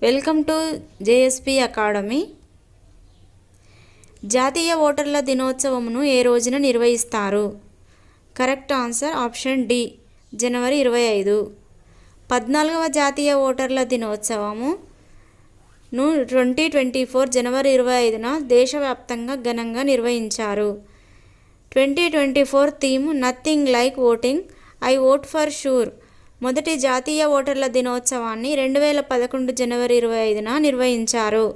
Welcome to JSP academy. జాతీయ ఓటర్ల దినోత్సవమును ఏ రోజున నిర్వహిస్తారు? కరెక్ట్ ఆన్సర్ ఆప్షన్ డి, జనవరి 25. 14వ జాతీయ ఓటర్ల దినోత్సవము 2024 జనవరి 25న దేశవ్యాప్తంగా ఘనంగా నిర్వహించారు. 2024 theme nothing like voting, I vote for sure. మొదటి జాతీయ ఓటర్ల దినోత్సవాన్ని 2011 జనవరి 25న నిర్వహించారు.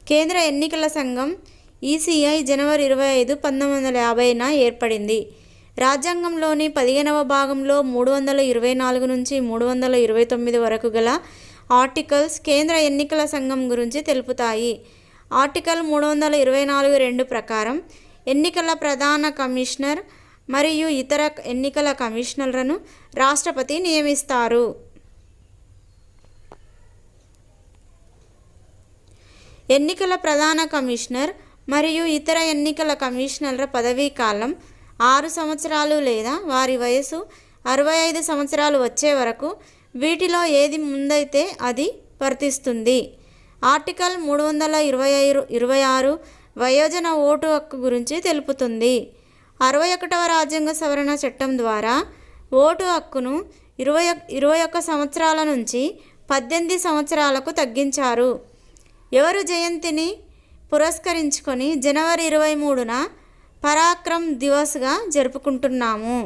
కేంద్ర ఎన్నికల సంఘం ఈసీఐ జనవరి 25, 1950న ఏర్పడింది. రాజ్యాంగంలోని 15వ భాగంలో 324 నుంచి 329 వరకు గల ఆర్టికల్స్ కేంద్ర ఎన్నికల సంఘం గురించి తెలుపుతాయి. ఆర్టికల్ 324(2) ప్రకారం ఎన్నికల ప్రధాన కమిషనర్ మరియు ఇతర ఎన్నికల కమిషనర్లను రాష్ట్రపతి నియమిస్తారు. ఎన్నికల ప్రధాన కమిషనర్ మరియు ఇతర ఎన్నికల కమిషనర్ల పదవీ కాలం 6 సంవత్సరాలు లేదా వారి వయసు 65 సంవత్సరాలు వచ్చే వరకు. వీటిలో ఏది ముందైతే అది వర్తిస్తుంది. ఆర్టికల్ 326 వయోజన ఓటు హక్కు గురించి తెలుపుతుంది. 61వ రాజ్యాంగ సవరణ చట్టం ద్వారా ఓటు హక్కును 21 సంవత్సరాల నుంచి 18 సంవత్సరాలకు తగ్గించారు. ఎవరు జయంతిని పురస్కరించుకొని జనవరి 23న పరాక్రమ్ దివస్గా జరుపుకుంటున్నాము?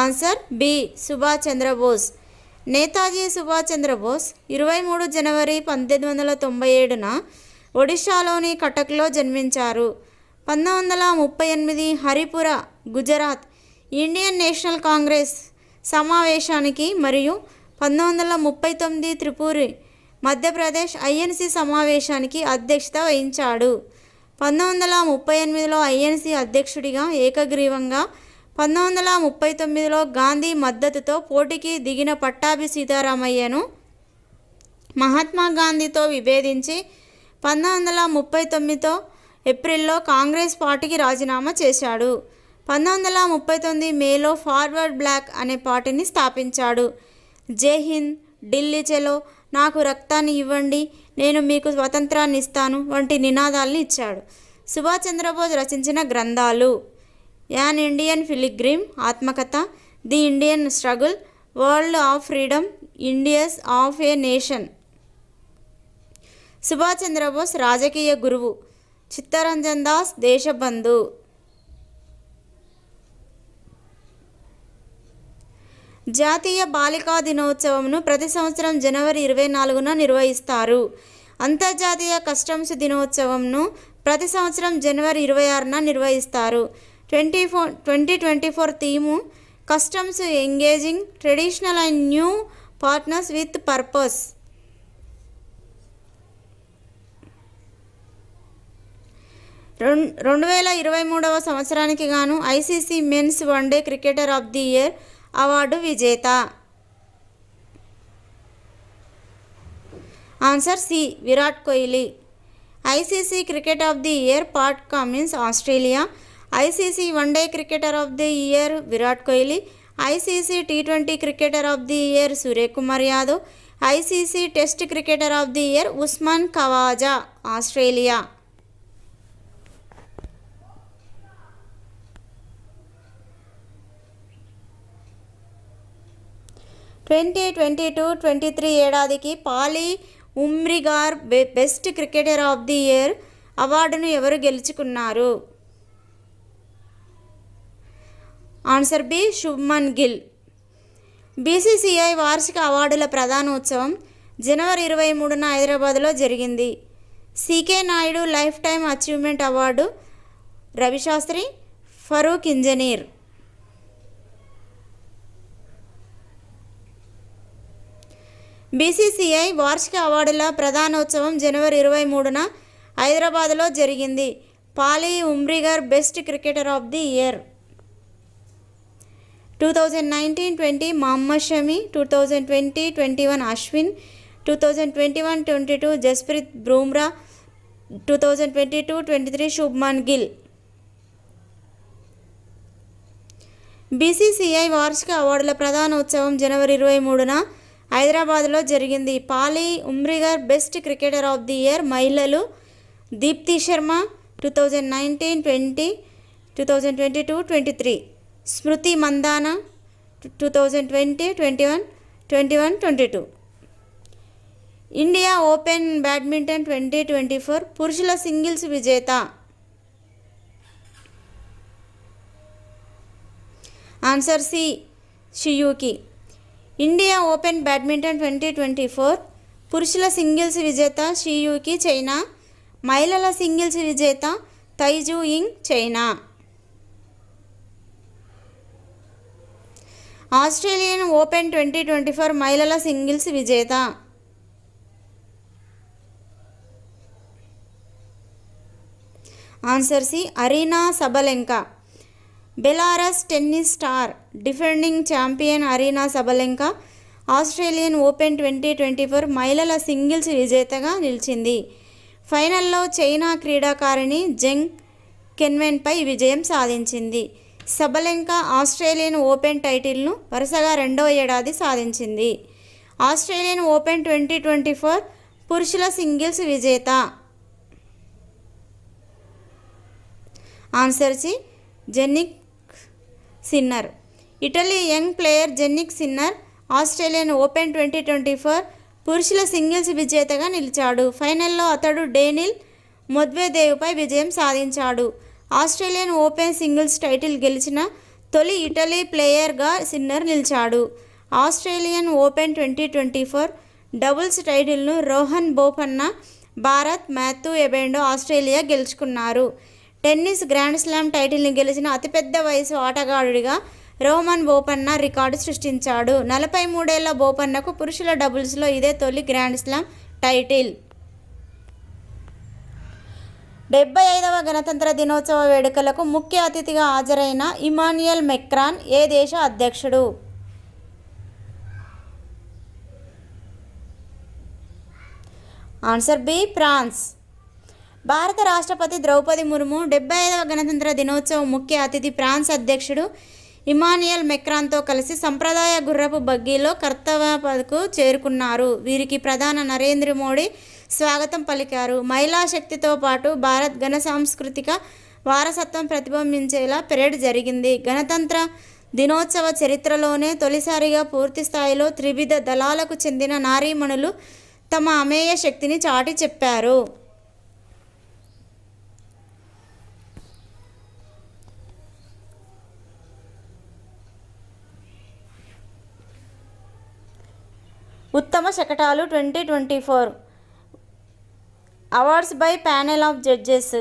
Answer B, Subhash Chandra Bose. నేతాజీ సుభాష్ చంద్రబోస్ 23 జనవరి 1897న ఒడిషాలోని కటక్లో జన్మించారు. 1938 Haripura, Gujarat Indian National Congress సమావేశానికి మరియు 1939 త్రిపురి, మధ్యప్రదేశ్ ఐఎన్సీ సమావేశానికి అధ్యక్షత వహించాడు. 1938లో ఐఎన్సీ అధ్యక్షుడిగా ఏకగ్రీవంగా, 1939లో గాంధీ మద్దతుతో పోటీకి దిగిన పట్టాభి సీతారామయ్యను మహాత్మా గాంధీతో విభేదించి 1939 ఏప్రిల్లో కాంగ్రెస్ పార్టీకి రాజీనామా చేశాడు. 1939 మేలో ఫార్వర్డ్ బ్లాక్ అనే పార్టీని స్థాపించాడు. జై హింద్, ఢిల్లీ చలో, నాకు రక్తాన్ని ఇవ్వండి, నేను మీకు స్వతంత్రాన్ని ఇస్తాను వంటి నినాదాలను ఇచ్చాడు. సుభాష్ చంద్రబోస్ రచించిన గ్రంథాలు: యాన్ ఇండియన్ పిలిగ్రిమ్ ఆత్మకథ, the Indian struggle, world of freedom, India's of a nation. Subhash Chandra రాజకీయ గురువు: చిత్తరంజన్ దాస్ దేశబంధు. జాతీయ బాలికా దినోత్సవంను ప్రతి సంవత్సరం జనవరి 24న నిర్వహిస్తారు. అంతర్జాతీయ కస్టమ్స్ దినోత్సవంను ప్రతి సంవత్సరం జనవరి 26న నిర్వహిస్తారు. 2024 theme customs engaging traditional and new partners with purpose. రెండు 2023వ సంవత్సరానికి గాను ICC men's one day cricketer of the year award విజేత. Answer C, Virat Kohli. ICC cricket of the year Pat Cummins Australia. ICC one day cricketer of the year Virat Kohli. ICC టీ20 cricketer of the year Suryakumar Yadav. ICC test cricketer of the year Usman Khawaja, Australia. 2022-23 ఏడాదికి Polly Umrigar best cricketer of the year అవార్డును ఎవరు గెలుచుకున్నారు? Answer B, Shubman Gill. BCCI వార్షిక అవార్డుల ప్రధానోత్సవం జనవరి 23న హైదరాబాద్లో జరిగింది. CK Nayudu lifetime achievement award Ravi Shastri, Farokh Engineer. BCCI వార్షిక అవార్డుల ప్రధానోత్సవం జనవరి 23న హైదరాబాద్లో జరిగింది. Polly Umrigar best cricketer of the year. 2019-20 Mohammed Shami, 2020-21 Ashwin, 2021-22 Jasprit Bumrah, 2022-23 Shubman Gill. BCCI వార్షిక అవార్డుల ప్రధానోత్సవం జనవరి 23న హైదరాబాద్లో జరిగింది. Polly Umrigar best cricketer of the year మహిళలు Deepti Sharma 2019-20, 2022-23, Smriti Mandhana 2020-21, 21-22. India open badminton 2024 పురుషుల సింగిల్స్ విజేత answer C Shi Yuqi. India open badminton 2024 పురుషుల సింగిల్స్ విజేత షియూకి చైనా. మహిళల సింగిల్స్ విజేత Tai Tzu Ying China. Australian open 2024 మహిళల సింగిల్స్ విజేత answer C Aryna Sabalenka. Belarus tennis star defending champion Aryna Sabalenka Australian open 2024 మహిళల singles విజేతగా నిలిచింది. ఫైనల్లో చైనా క్రీడాకారిణి జెంగ్ కెన్వెన్పై విజయం సాధించింది. సబలెంకా ఆస్ట్రేలియన్ ఓపెన్ టైటిల్ను వరుసగా 2వ ఏడాది సాధించింది. ఆస్ట్రేలియన్ ఓపెన్ 2024 పురుషుల సింగిల్స్ విజేత answer C Jannik Sinner. Italy young player Jannik Sinner Australian open 2024 పురుషుల సింగిల్స్ విజేతగా నిలిచాడు. ఫైనల్లో అతడు డేనిల్ మెద్వెదేవ్పై విజయం సాధించాడు. ఆస్ట్రేలియన్ ఓపెన్ సింగిల్స్ టైటిల్ గెలిచిన తొలి ఇటలీ ప్లేయర్గా సిన్నర్ నిలిచాడు. ఆస్ట్రేలియన్ ఓపెన్ 2024 డబుల్స్ టైటిల్ను రోహన్ బోపన్నా, భారత్ మాథ్యూ ఎబెండో ఆస్ట్రేలియా గెలుచుకున్నారు. టెన్నిస్ గ్రాండ్ స్లామ్ టైటిల్ని గెలిచిన అతిపెద్ద వయసు ఆటగాడుడిగా రోహన్ బోపన్నా రికార్డు సృష్టించాడు. 43 ఏళ్ల బోపన్నకు పురుషుల డబుల్స్లో ఇదే తొలి గ్రాండ్ స్లామ్ టైటిల్. 75వ గణతంత్ర దినోత్సవ వేడుకలకు ముఖ్య అతిథిగా హాజరైన ఇమాన్యుయల్ మెక్రాన్ ఏ దేశ అధ్యక్షుడు? Answer B France. భారత రాష్ట్రపతి ద్రౌపది ముర్ము 75వ గణతంత్ర దినోత్సవం ముఖ్య అతిథి ఫ్రాన్స్ అధ్యక్షుడు ఇమాన్యుయల్ మెక్రాన్తో కలిసి సంప్రదాయ గుర్రపు బగ్గీలో కర్తవ్యపథకు చేరుకున్నారు. వీరికి ప్రధాని నరేంద్ర మోడీ స్వాగతం పలికారు. మహిళా శక్తితో పాటు భారత్ ఘన సాంస్కృతిక వారసత్వం ప్రతిబింబించేలా పెరేడ్ జరిగింది. గణతంత్ర దినోత్సవ చరిత్రలోనే తొలిసారిగా పూర్తి స్థాయిలో త్రివిధ దళాలకు చెందిన నారీమణులు తమ అమేయ శక్తిని చాటి చెప్పారు. ఉత్తమ శకటాలు 2024 awards by panel of judges.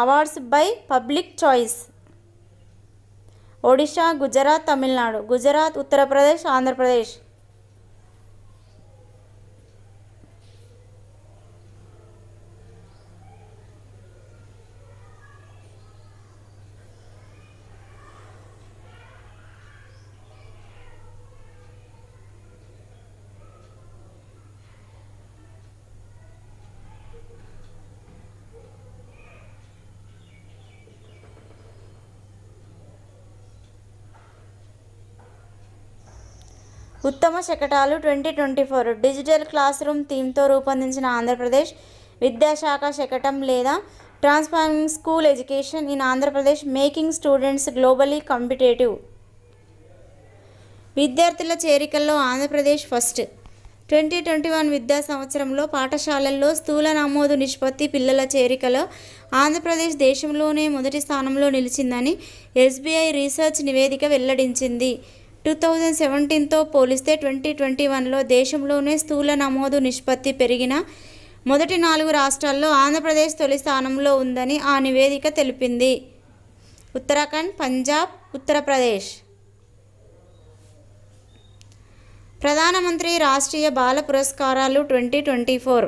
Awards by public choice. Odisha, Gujarat, Tamil Nadu. Gujarat, Uttar Pradesh, Andhra Pradesh. ఉత్తమ శకటాలు 2024 డిజిటల్ క్లాస్ రూమ్ థీమ్తో రూపొందించిన ఆంధ్రప్రదేశ్ విద్యాశాఖ శకటం లేదా transforming school education in Andhra Pradesh making students globally competitive. విద్యార్థుల చేరికల్లో ఆంధ్రప్రదేశ్ ఫస్ట్. 2021 విద్యా సంవత్సరంలో పాఠశాలల్లో స్థూల నమోదు నిష్పత్తి పిల్లల చేరికలో ఆంధ్రప్రదేశ్ దేశంలోనే మొదటి స్థానంలో నిలిచిందని ఎస్బీఐ రీసెర్చ్ నివేదిక వెల్లడించింది. 2017తో పోలిస్తే 2021లో దేశంలోనే స్థూల నమోదు నిష్పత్తి పెరిగిన మొదటి 4 రాష్ట్రాల్లో ఆంధ్రప్రదేశ్ తొలి స్థానంలో ఉందని ఆ నివేదిక తెలిపింది. ఉత్తరాఖండ్, పంజాబ్, ఉత్తరప్రదేశ్. ప్రధానమంత్రి రాష్ట్రీయ బాల పురస్కారాలు 2024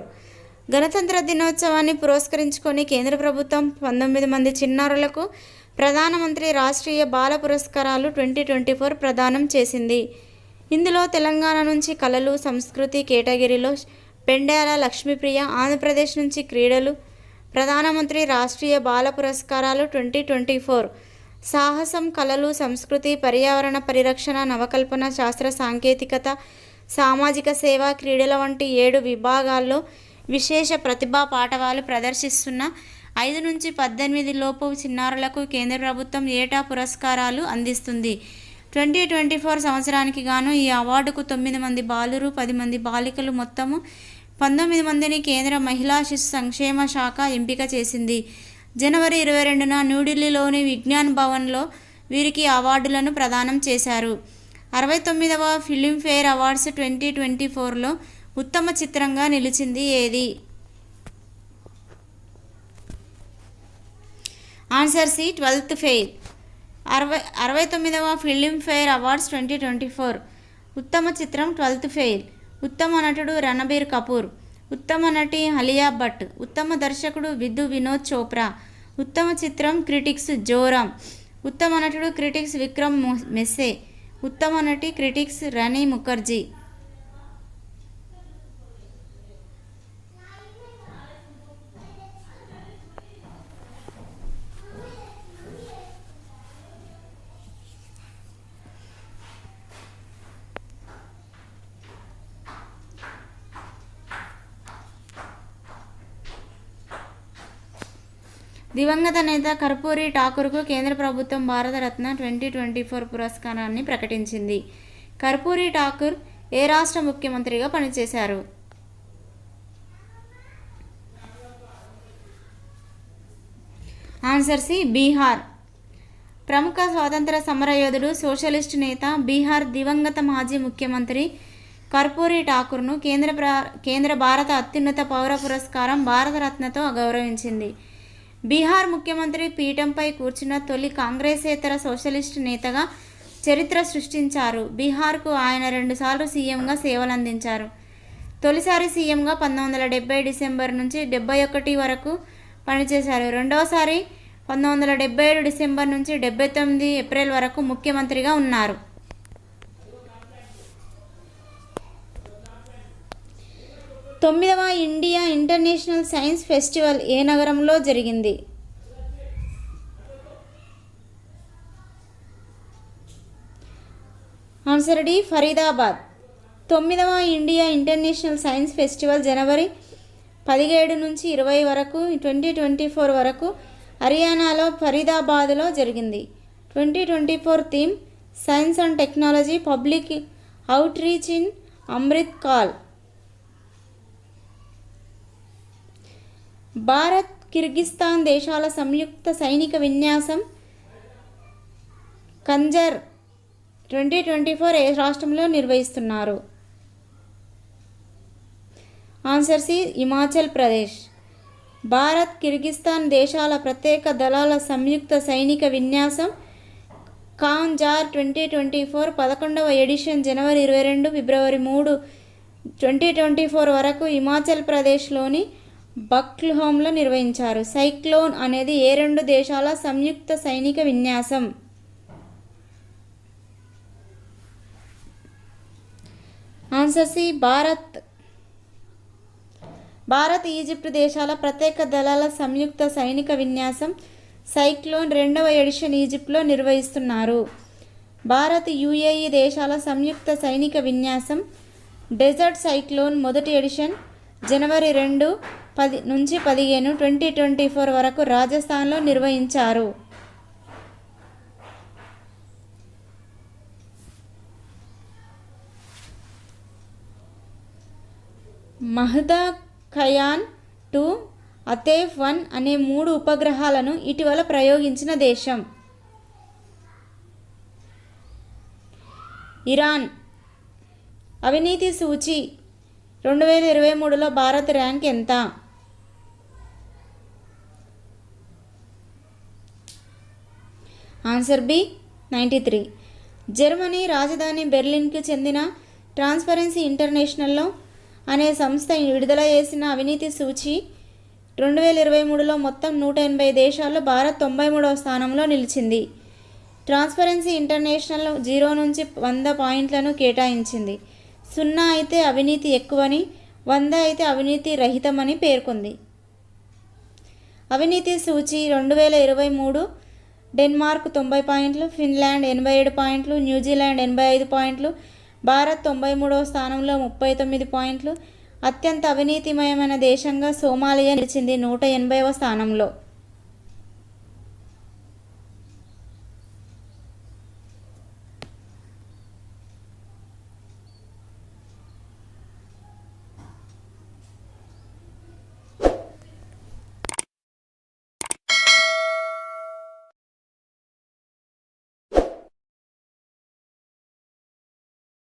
గణతంత్ర దినోత్సవాన్ని పురస్కరించుకొని కేంద్ర ప్రభుత్వం 19 మంది చిన్నారులకు ప్రధానమంత్రి రాష్ట్రీయ బాల పురస్కారాలు 2024 ప్రదానం చేసింది. ఇందులో తెలంగాణ నుంచి కళలు, సంస్కృతి కేటగిరీలో పెండ్యాల లక్ష్మీప్రియ, ఆంధ్రప్రదేశ్ నుంచి క్రీడలు ప్రధానమంత్రి రాష్ట్రీయ బాల పురస్కారాలు 2024 సాహసం, కళలు, సంస్కృతి, పర్యావరణ పరిరక్షణ, నవకల్పన, శాస్త్ర సాంకేతికత, సామాజిక సేవ, క్రీడల వంటి 7 విభాగాల్లో విశేష ప్రతిభా పాటవాలు ప్రదర్శిస్తున్న 5 నుంచి 18 లోపు చిన్నారులకు కేంద్ర ప్రభుత్వం ఏటా పురస్కారాలు అందిస్తుంది. 2024 సంవత్సరానికి గాను ఈ అవార్డుకు 9 మంది బాలురు, 10 మంది బాలికలు మొత్తము 19 మందిని కేంద్ర మహిళా శిశు సంక్షేమ శాఖ ఎంపిక చేసింది. జనవరి 22న న్యూఢిల్లీలోని విజ్ఞాన్ భవన్లో వీరికి అవార్డులను ప్రదానం చేశారు. 69వ ఫిల్మ్ఫేర్ అవార్డ్స్ 2024లో ఉత్తమ చిత్రంగా నిలిచింది ఏది? Answer C, 12th fail. 69వ ఫిల్మ్ఫేర్ అవార్డ్స్ 2024 ఉత్తమ చిత్రం 12th ఫెయిల్. ఉత్తమ నటుడు రణబీర్ కపూర్, ఉత్తమ నటి అలియా భట్, ఉత్తమ దర్శకుడు విధు వినోద్ చోప్రా, ఉత్తమ చిత్రం క్రిటిక్స్ జోరామ్, ఉత్తమ నటుడు క్రిటిక్స్ విక్రమ్ మెస్సే, ఉత్తమ నటి క్రిటిక్స్ రాణి ముఖర్జీ. దివంగత నేత కర్పూరి ఠాకూర్కు కేంద్ర ప్రభుత్వం భారతరత్న 2024 పురస్కారాన్ని ప్రకటించింది. కర్పూరి ఠాకూర్ ఏ రాష్ట్ర ముఖ్యమంత్రిగా పనిచేశారు? Answer C, Bihar. ప్రముఖ స్వాతంత్ర సమరయోధుడు, సోషలిస్టు నేత, బీహార్ దివంగత మాజీ ముఖ్యమంత్రి కర్పూరి ఠాకూర్ను కేంద్ర భారత అత్యున్నత పౌర పురస్కారం భారతరత్నతో గౌరవించింది. బీహార్ ముఖ్యమంత్రి పీఠంపై కూర్చున్న తొలి కాంగ్రెసేతర సోషలిస్టు నేతగా చరిత్ర సృష్టించారు. బీహార్కు ఆయన 2 సార్లు సీఎంగా సేవలందించారు. తొలిసారి సీఎంగా 1970 డిసెంబర్ నుంచి 71 వరకు పనిచేశారు. రెండవసారి 1977 డిసెంబర్ నుంచి 79 ఏప్రిల్ వరకు ముఖ్యమంత్రిగా ఉన్నారు. తొమ్మిదవ ఇండియా ఇంటర్నేషనల్ సైన్స్ ఫెస్టివల్ ఏ నగరంలో జరిగింది? Answer D, Faridabad. 9వ ఇండియా ఇంటర్నేషనల్ సైన్స్ ఫెస్టివల్ జనవరి 17 నుంచి 20 వరకు 2024 వరకు హర్యానాలో ఫరీదాబాద్లో జరిగింది. 2024 theme science and technology public outreach in Amrit Kaal. Bharat Kyrgyzstan దేశాల సంయుక్త సైనిక విన్యాసం కంజర్ 2024 ఏ రాష్ట్రంలో నిర్వహిస్తున్నారు? Answer C, Himachal Pradesh. Bharat Kyrgyzstan దేశాల ప్రత్యేక దళాల సంయుక్త సైనిక విన్యాసం కాంజార్ 2024 11వ ఎడిషన్ జనవరి 22 ఫిబ్రవరి 3 2024 వరకు హిమాచల్ ప్రదేశ్లోని బక్ల్హోమ్లో నిర్వహించారు. సైక్లోన్ అనేది ఏ 2 దేశాల సంయుక్త సైనిక విన్యాసం? ఆన్సర్ సి, భారత్ ఈజిప్ట్ దేశాల ప్రత్యేక దళాల సంయుక్త సైనిక విన్యాసం సైక్లోన్ 2వ ఎడిషన్ ఈజిప్ట్లో నిర్వహిస్తున్నారు. భారత్ యుఏఈ దేశాల సంయుక్త సైనిక విన్యాసం డెజర్ట్ సైక్లోన్ మొదటి ఎడిషన్ జనవరి 2 నుంచి 15 2024 వరకు రాజస్థాన్లో నిర్వహించారు. మహ్దఖయాన్ 2, అతేఫ్ 1 అనే 3 ఉపగ్రహాలను ఇటీవల ప్రయోగించిన దేశం? ఇరాన్. అవినీతి సూచి 2023లో భారత్ ర్యాంక్ ఎంత? Answer B, 93. జర్మనీ రాజధాని బెర్లిన్కు చెందిన ట్రాన్స్పరెన్సీ ఇంటర్నేషనల్లో అనే సంస్థ విడుదల చేసిన అవినీతి సూచి 2023లో మొత్తం 180 దేశాల్లో భారత్ 93వ స్థానంలో నిలిచింది. ట్రాన్స్పరెన్సీ ఇంటర్నేషనల్ 0 నుంచి 100 పాయింట్లను కేటాయించింది. 0 అయితే అవినీతి ఎక్కువని, 100 అయితే అవినీతి రహితమని పేర్కొంది. అవినీతి సూచి 2023 డెన్మార్క్ 90 పాయింట్లు, ఫిన్లాండ్ 87 పాయింట్లు, న్యూజిలాండ్ 85 పాయింట్లు, భారత్ 93వ స్థానంలో 39 పాయింట్లు. అత్యంత అవినీతిమయమైన దేశంగా సోమాలియా నిలిచింది 180వ స్థానంలో.